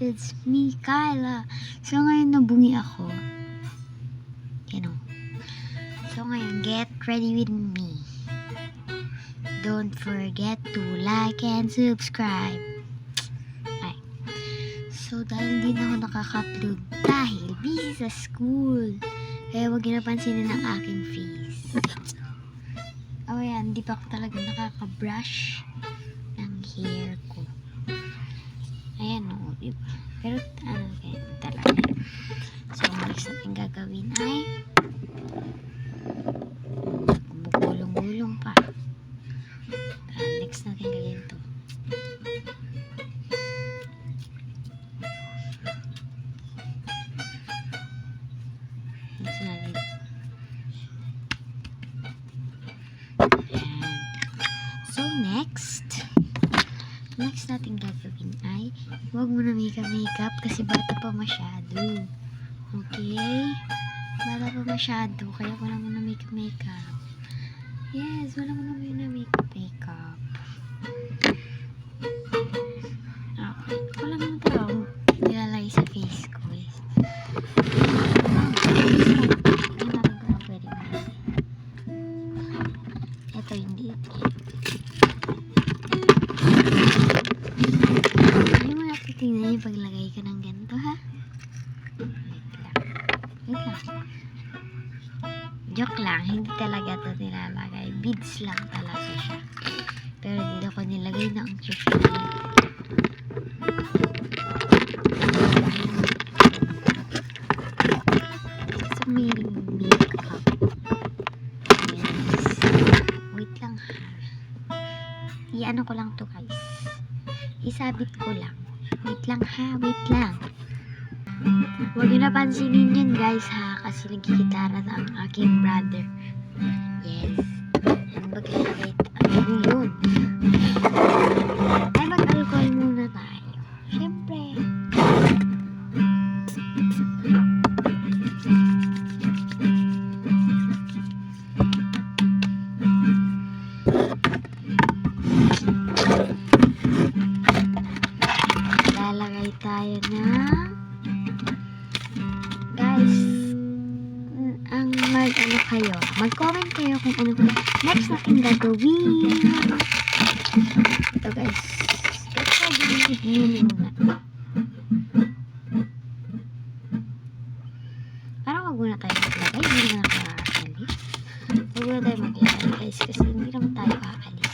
It's me, Kyla. So ngayon nabungi ako. You know. So ngayon, get ready with me. Don't forget to like and subscribe. Ay. So dahil hindi na ako nakaka-upload dahil busy sa school. Kaya huwag niyo napansinin ang aking face. Oh yan, hindi pa ako talaga nakaka-brush ng hair ko. Ayan o, diba? Pero ano kaya talaga. So, ang next natin gagawin ay gulong-gulong pa. Next natin gagawin to. Next natin. Ayan. So, next natin gagawin ay huwag mo na makeup kasi bata pa masyado. Okay? Bata pa masyado kaya wala mo na makeup. Yes, wala mo na makeup. Okay. Wala mo ito nilalagay sa face ko. Ito hindi. Tingnan yung paglagay ka ng ganito, ha? Wait lang. Joke lang, hindi talaga ito nilalagay. Beads lang talaga siya. Pero dito ko nilagay na ang susunod. So, may makeup. Yes. Wait lang, ha? I-ano ko lang to, guys. Isabit ko lang. Wait lang ha, wait lang. Huwag nyo napansinin yun guys ha, kasi nagkikitara na ang aking brother. Yes. And maglalagay ano yun. Ay mag-alcohol muna tayo. Siyempre. Lalagay tayo na guys ang ano kayo, mag-comment kayo kung ano next natin gagawin. Ito guys, parang wag muna tayo maglagay, hindi na nakaalis. Wag muna tayo maglagay guys kasi hindi naman tayo aalis.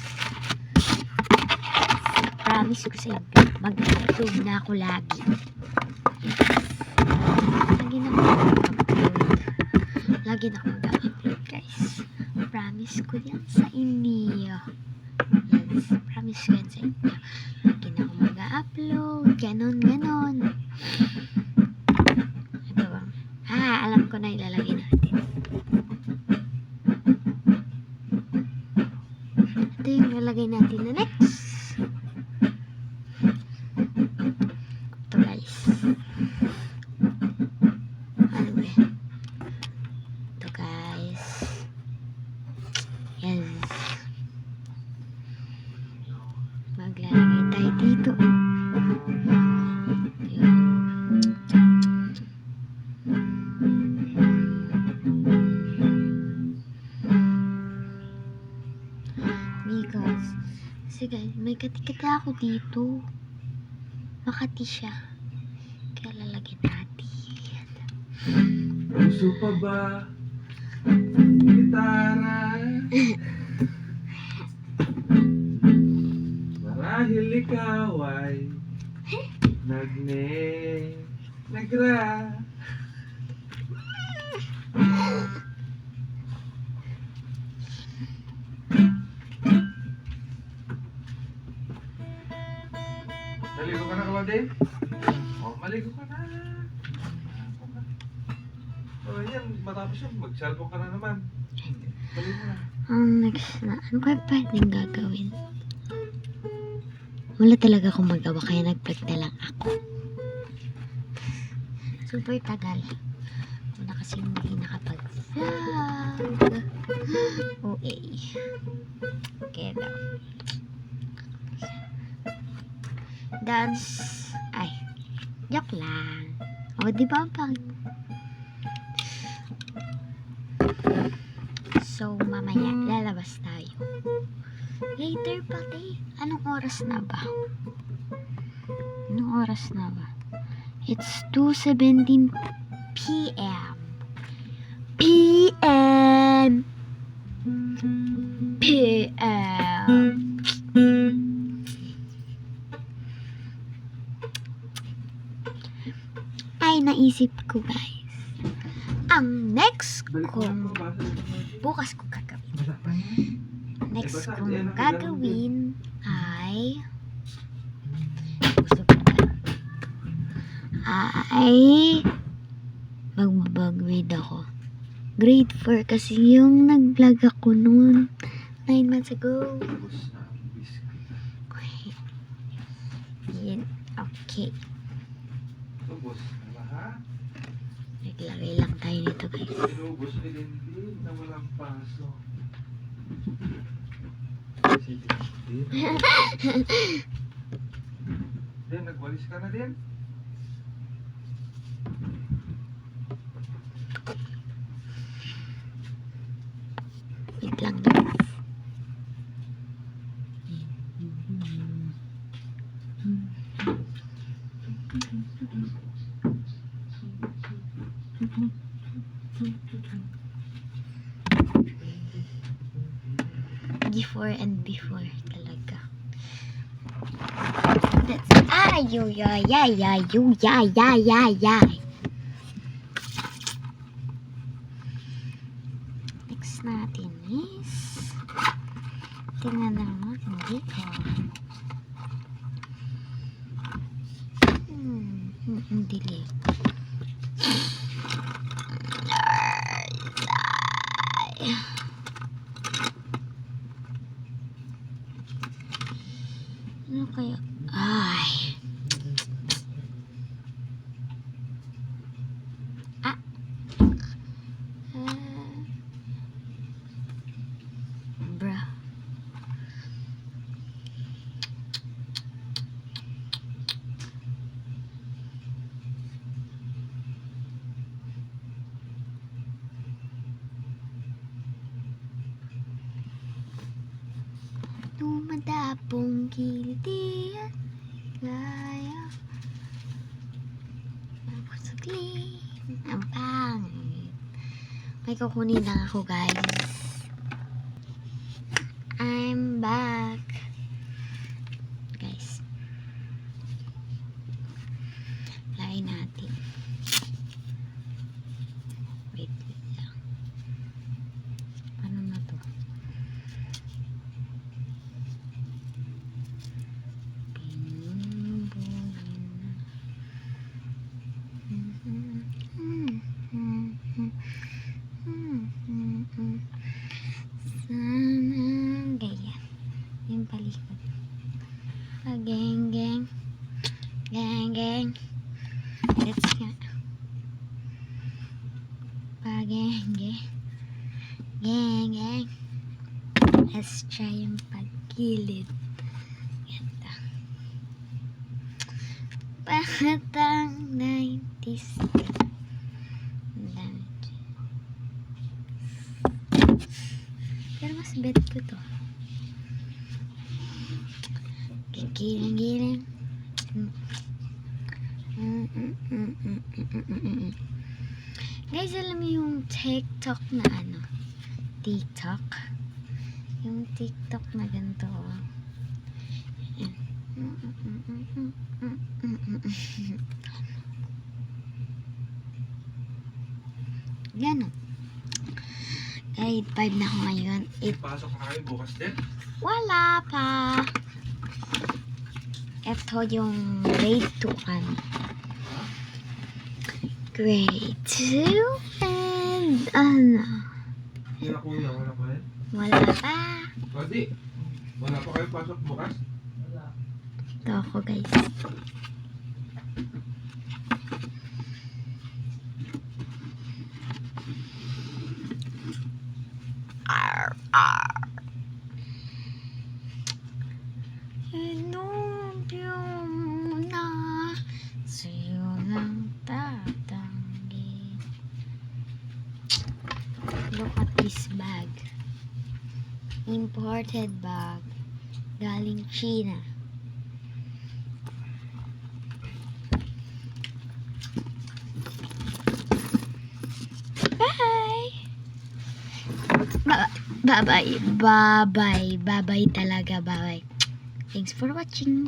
Promise ko sa inyo, mag-upload na ako lagi. Lagi na ako mag-upload guys. Promise ko yan sa inyo. Yes, promise ko yan sa inyo. Lagi na ako mag-upload. Ganon. Ito ba? Alam ko na ilalagay natin. Ito yung ilalagay natin na next. Maglalagay tayo dito. Because kasi guys, may kati-kata ako dito. Makati siya. Kaya lalagyan natin. Gusto pa ba? Gitara. Marahil ikaw ay nagra. Maligo ka na, Claudine? Oh, maligo ka na. Oh, yan, matapos yan, mag-cellphone ka na naman. Maligo na. Ang next na, ano kaya pwedeng gagawin? Wala talaga akong magawa kaya nag-vlog na lang ako. Super tagal. Wala kasi hindi nakapag-vlog. OA. Okay daw. Dance. Ay. Joke lang. O, di ba pang... So, mamaya, lalabas tayo. Later pati. Anong oras na ba? It's 2:17 p.m. p.m. Ay, naisip ko, guys. Ang next Balik mo kong... na po, Bukas ko gagawin. basa pa yan. Next basta, kong yan, gagawin ay... Gusto ko ba? Ay... Magbabag-grade ako. Grade 4 kasi yung nag-vlog ako noon 9 months ago. Ubus na ang biscuit. Okay. Yan. Okay. Ubus na ba, ha? Naglagay lang tayo nito, guys. Inubos ni Lindy na walang paso. Si Lindy. Din, nagwalis ka na din. Wait lang, guys. Before and before talaga. That's ayo ya ya ya you ya ya ya ya. Next natin is tingnan na natin dito. Delete. Ano kaya? Ay. Bruh. Dumadapong kiliti at gaya napasagli ang pangit. May kukunin lang ako, guys. I'm back, guys. Lagay natin. Wait lang. Paano na to? Gaya. Yung palikod. Geng, geng. Geng, geng. Let's go. Geng, geng. Geng, geng. Let's try yung pagkilid. Ganda. Batang 90s. Pero mas bet ko to. Gigiling-giling. Guys, alam mo yung TikTok na ano? TikTok? Yung TikTok na ganito. Ganon. Grade 5 na ako ngayon. Pasok na kayo bukas din. Wala pa. Ito yung grade 2 kami. Grade 2 and ano? Wala kuya, wala pa rin. Wala pa. Pwede. Wala pa kayo pasok bukas? Ito ako, guys. Inubyo mo na sa'yo Look at this bag. Imported bag. Galing China. Bye! Bye-bye. Bye-bye. Bye-bye talaga. Bye-bye. Thanks for watching.